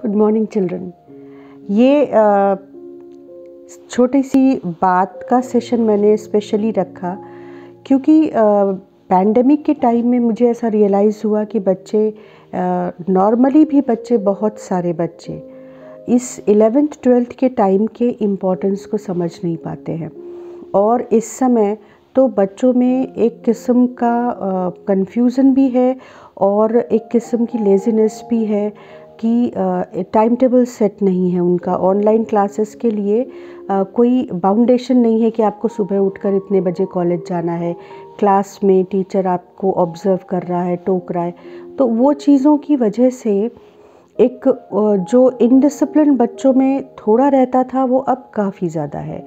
Good morning children. ये छोटी सी बात का सेशन मैंने स्पेशली रखा क्योंकि पैंडेमिक के टाइम में मुझे ऐसा रियलाइज़ हुआ कि बच्चे नॉर्मली भी बच्चे बहुत सारे बच्चे इस 11th 12th के टाइम के इम्पोर्टेंस को समझ नहीं पाते हैं। और इस समय तो बच्चों में एक किस्म का कन्फ्यूज़न भी है और एक किस्म की लेज़ीनेस भी है कि टाइम टेबल सेट नहीं है उनका। ऑनलाइन क्लासेस के लिए कोई बाउंडेशन नहीं है कि आपको सुबह उठकर इतने बजे कॉलेज जाना है, क्लास में टीचर आपको ऑब्ज़र्व कर रहा है, टोक रहा है। तो वो चीज़ों की वजह से एक जो इनडिसिप्लिन बच्चों में थोड़ा रहता था वो अब काफ़ी ज़्यादा है।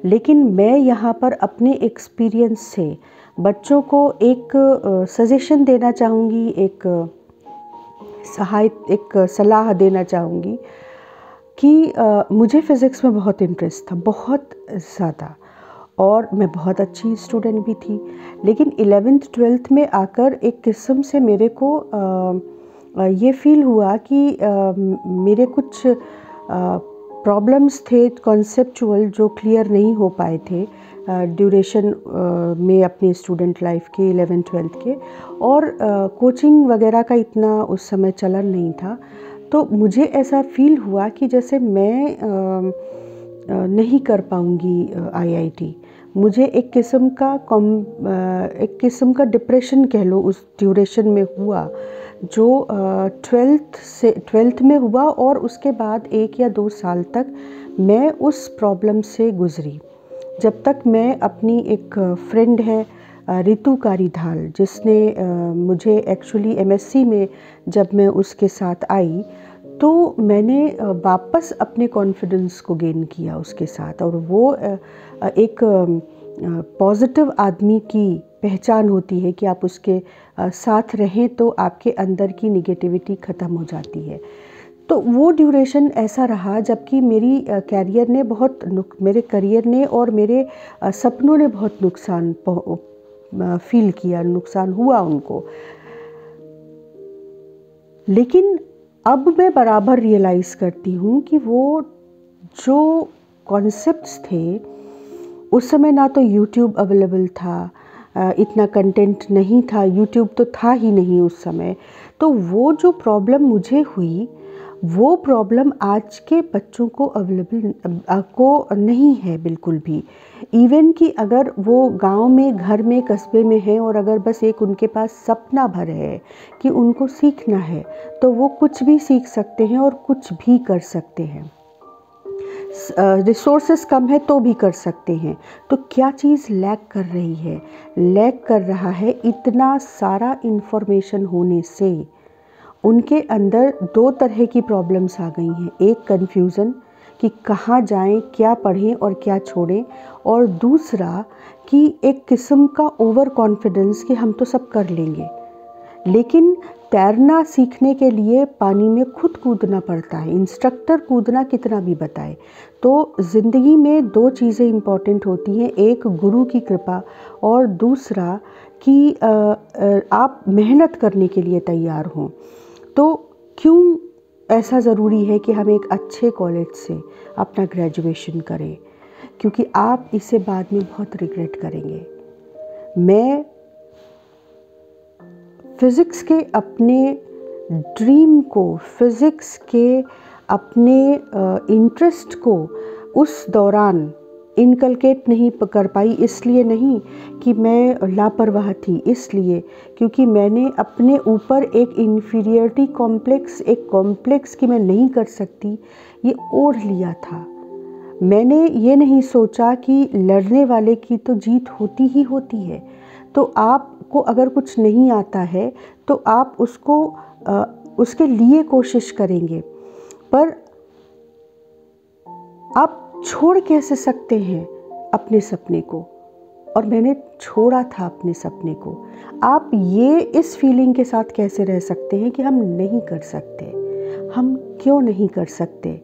लेकिन मैं यहाँ पर अपने एक्सपीरियंस से बच्चों को एक सजेशन देना चाहूँगी, एक सलाह देना चाहूँगी कि मुझे फ़िज़िक्स में बहुत इंटरेस्ट था, बहुत ज़्यादा, और मैं बहुत अच्छी स्टूडेंट भी थी। लेकिन 11th 12th में आकर एक किस्म से मेरे को ये फ़ील हुआ कि मेरे कुछ प्रॉब्लम्स थे कॉन्सेप्चुअल जो क्लियर नहीं हो पाए थे ड्यूरेशन में अपनी स्टूडेंट लाइफ के 11th 12th के, और कोचिंग वगैरह का इतना उस समय चलन नहीं था। तो मुझे ऐसा फ़ील हुआ कि जैसे मैं नहीं कर पाऊँगी IIT। मुझे एक किस्म का डिप्रेशन कह लो उस ड्यूरेशन में हुआ जो 12th में हुआ, और उसके बाद 1 या 2 साल तक मैं उस प्रॉब्लम से गुज़री। जब तक मैं अपनी एक फ्रेंड है रितु कारीधाल, जिसने मुझे एक्चुअली MSc में जब मैं उसके साथ आई तो मैंने वापस अपने कॉन्फिडेंस को गेन किया उसके साथ। और वो एक पॉजिटिव आदमी की पहचान होती है कि आप उसके साथ रहें तो आपके अंदर की निगेटिविटी ख़त्म हो जाती है। तो वो ड्यूरेशन ऐसा रहा जबकि मेरे करियर ने और मेरे सपनों ने बहुत नुकसान फील किया, नुकसान हुआ उनको। लेकिन अब मैं बराबर रियलाइज़ करती हूँ कि वो जो कॉन्सेप्ट्स थे उस समय ना तो YouTube अवेलेबल था, इतना कंटेंट नहीं था, YouTube तो था ही नहीं उस समय। तो वो जो प्रॉब्लम मुझे हुई वो प्रॉब्लम आज के बच्चों को को नहीं है बिल्कुल भी। इवन कि अगर वो गांव में, घर में, कस्बे में हैं और अगर बस एक उनके पास सपना भर है कि उनको सीखना है तो वो कुछ भी सीख सकते हैं और कुछ भी कर सकते हैं। रिसोर्सेस कम है तो भी कर सकते हैं। तो क्या चीज़ लैक कर रही है? लैक कर रहा है इतना सारा इन्फॉर्मेशन होने से उनके अंदर 2 तरह की प्रॉब्लम्स आ गई हैं। एक कन्फ्यूज़न कि कहाँ जाएं, क्या पढ़ें और क्या छोड़ें, और दूसरा कि एक किस्म का ओवर कॉन्फिडेंस कि हम तो सब कर लेंगे। लेकिन तैरना सीखने के लिए पानी में खुद कूदना पड़ता है, इंस्ट्रक्टर कूदना कितना भी बताए। तो ज़िंदगी में 2 चीज़ें इम्पॉर्टेंट होती हैं, एक गुरु की कृपा और दूसरा कि आप मेहनत करने के लिए तैयार हों। तो क्यों ऐसा ज़रूरी है कि हम एक अच्छे कॉलेज से अपना ग्रेजुएशन करें? क्योंकि आप इसे बाद में बहुत रिग्रेट करेंगे। मैं फ़िज़िक्स के अपने ड्रीम को, फ़िज़िक्स के अपने इंटरेस्ट को उस दौरान इनकलकेट नहीं कर पाई। इसलिए नहीं कि मैं लापरवाह थी, इसलिए क्योंकि मैंने अपने ऊपर एक इन्फीरियरिटी कॉम्प्लेक्स, एक कॉम्प्लेक्स कि मैं नहीं कर सकती, ये ओढ़ लिया था। मैंने ये नहीं सोचा कि लड़ने वाले की तो जीत होती ही होती है। तो आपको अगर कुछ नहीं आता है तो आप उसके लिए कोशिश करेंगे, पर आप छोड़ कैसे सकते हैं अपने सपने को? और मैंने छोड़ा था अपने सपने को। आप ये इस फीलिंग के साथ कैसे रह सकते हैं कि हम नहीं कर सकते? हम क्यों नहीं कर सकते?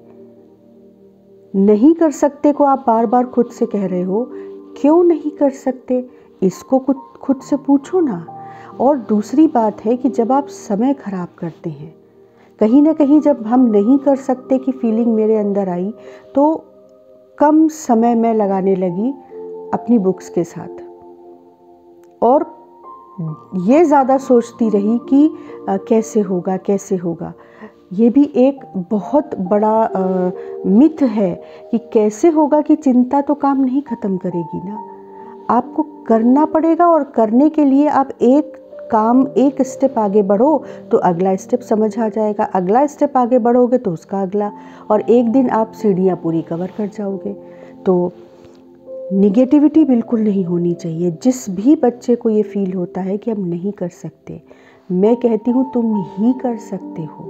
नहीं कर सकते को आप बार बार खुद से कह रहे हो, क्यों नहीं कर सकते इसको खुद से पूछो ना। और दूसरी बात है कि जब आप समय खराब करते हैं, कहीं ना कहीं जब हम नहीं कर सकते की फीलिंग मेरे अंदर आई, तो कम समय मैं लगाने लगी अपनी बुक्स के साथ, और ये ज़्यादा सोचती रही कि कैसे होगा कैसे होगा। ये भी एक बहुत बड़ा मिथ है कि कैसे होगा की चिंता तो काम नहीं ख़त्म करेगी ना, आपको करना पड़ेगा, और करने के लिए आप एक स्टेप आगे बढ़ो तो अगला स्टेप समझ आ जाएगा, अगला स्टेप आगे बढ़ोगे तो उसका अगला, और एक दिन आप सीढ़ियाँ पूरी कवर कर जाओगे। तो निगेटिविटी बिल्कुल नहीं होनी चाहिए। जिस भी बच्चे को ये फील होता है कि हम नहीं कर सकते, मैं कहती हूँ तुम ही कर सकते हो,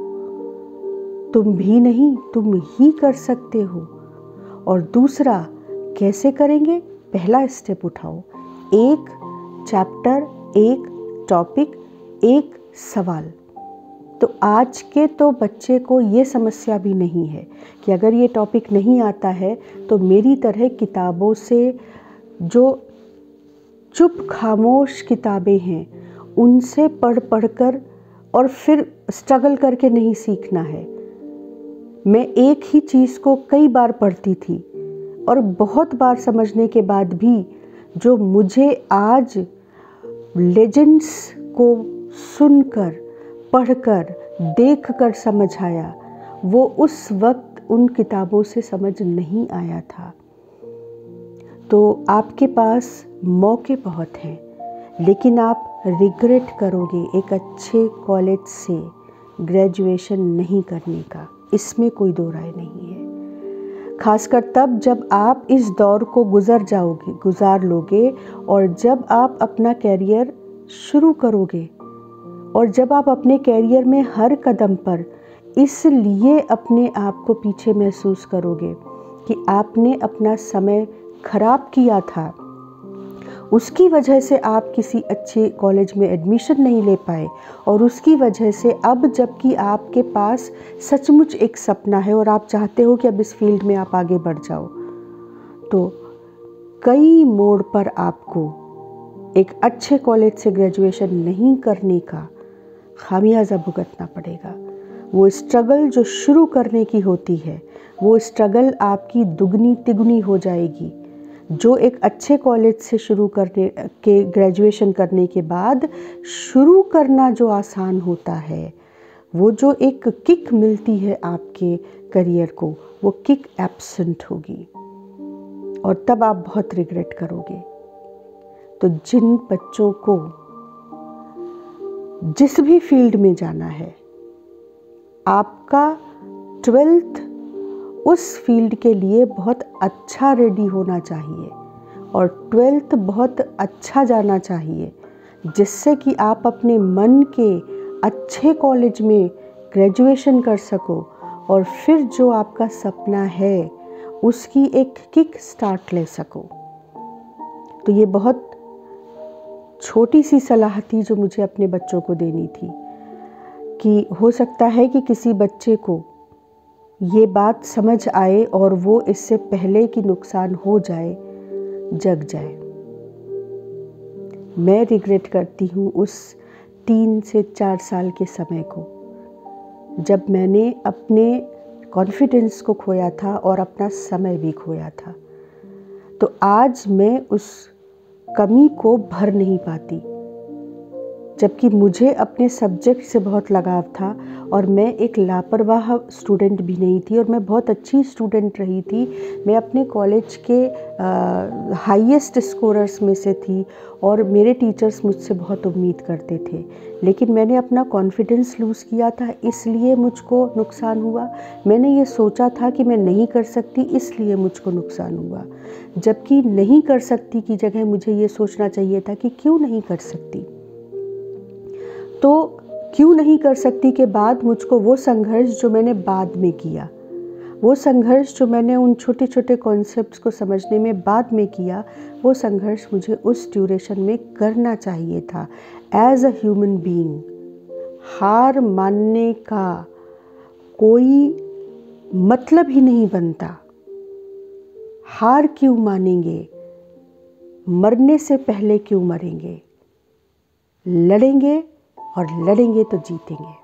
तुम भी नहीं, तुम ही कर सकते हो। और दूसरा, कैसे करेंगे? पहला स्टेप उठाओ, एक चैप्टर, एक टॉपिक, एक सवाल। तो आज के तो बच्चे को ये समस्या भी नहीं है कि अगर ये टॉपिक नहीं आता है तो मेरी तरह किताबों से, जो चुप खामोश किताबें हैं, उनसे पढ़ कर और फिर स्ट्रगल करके नहीं सीखना है। मैं एक ही चीज़ को कई बार पढ़ती थी और बहुत बार समझने के बाद भी जो मुझे आज लेजेंड्स को सुनकर, पढ़कर, देखकर समझ आया, वो उस वक्त उन किताबों से समझ नहीं आया था। तो आपके पास मौके बहुत हैं, लेकिन आप रिग्रेट करोगे एक अच्छे कॉलेज से ग्रेजुएशन नहीं करने का, इसमें कोई दो राय नहीं है। खासकर तब जब आप इस दौर को गुजार लोगे, और जब आप अपना कैरियर शुरू करोगे, और जब आप अपने कैरियर में हर कदम पर इसलिए अपने आप को पीछे महसूस करोगे कि आपने अपना समय खराब किया था, उसकी वजह से आप किसी अच्छे कॉलेज में एडमिशन नहीं ले पाए, और उसकी वजह से अब जबकि आपके पास सचमुच एक सपना है और आप चाहते हो कि अब इस फील्ड में आप आगे बढ़ जाओ, तो कई मोड़ पर आपको एक अच्छे कॉलेज से ग्रेजुएशन नहीं करने का खामियाजा भुगतना पड़ेगा। वो स्ट्रगल जो शुरू करने की होती है, वो स्ट्रगल आपकी दुगनी तिगुनी हो जाएगी। जो एक अच्छे कॉलेज से शुरू करने के, ग्रेजुएशन करने के बाद शुरू करना जो आसान होता है, वो जो एक किक मिलती है आपके करियर को, वो किक एब्सेंट होगी, और तब आप बहुत रिग्रेट करोगे। तो जिन बच्चों को जिस भी फील्ड में जाना है, आपका 12th उस फील्ड के लिए बहुत अच्छा रेडी होना चाहिए, और 12th बहुत अच्छा जाना चाहिए, जिससे कि आप अपने मन के अच्छे कॉलेज में ग्रेजुएशन कर सको, और फिर जो आपका सपना है उसकी एक किक स्टार्ट ले सको। तो ये बहुत छोटी सी सलाह थी जो मुझे अपने बच्चों को देनी थी, कि हो सकता है कि किसी बच्चे को ये बात समझ आए और वो इससे पहले कि नुकसान हो जाए जग जाए। मैं रिग्रेट करती हूँ उस 3 से 4 साल के समय को, जब मैंने अपने कॉन्फिडेंस को खोया था और अपना समय भी खोया था। तो आज मैं उस कमी को भर नहीं पाती, जबकि मुझे अपने सब्जेक्ट से बहुत लगाव था, और मैं एक लापरवाह स्टूडेंट भी नहीं थी, और मैं बहुत अच्छी स्टूडेंट रही थी। मैं अपने कॉलेज के हाईएस्ट स्कोरर्स में से थी, और मेरे टीचर्स मुझसे बहुत उम्मीद करते थे, लेकिन मैंने अपना कॉन्फिडेंस लूज़ किया था, इसलिए मुझको नुकसान हुआ। मैंने ये सोचा था कि मैं नहीं कर सकती, इसलिए मुझको नुकसान हुआ, जबकि नहीं कर सकती की जगह मुझे ये सोचना चाहिए था कि क्यों नहीं कर सकती। तो क्यों नहीं कर सकती के बाद मुझको वो संघर्ष जो मैंने बाद में किया, वो संघर्ष जो मैंने उन छोटे छोटे कॉन्सेप्ट्स को समझने में बाद में किया, वो संघर्ष मुझे उस ड्यूरेशन में करना चाहिए था। एज अ ह्यूमन बीइंग हार मानने का कोई मतलब ही नहीं बनता। हार क्यों मानेंगे? मरने से पहले क्यों मरेंगे? लड़ेंगे, और लड़ेंगे तो जीतेंगे।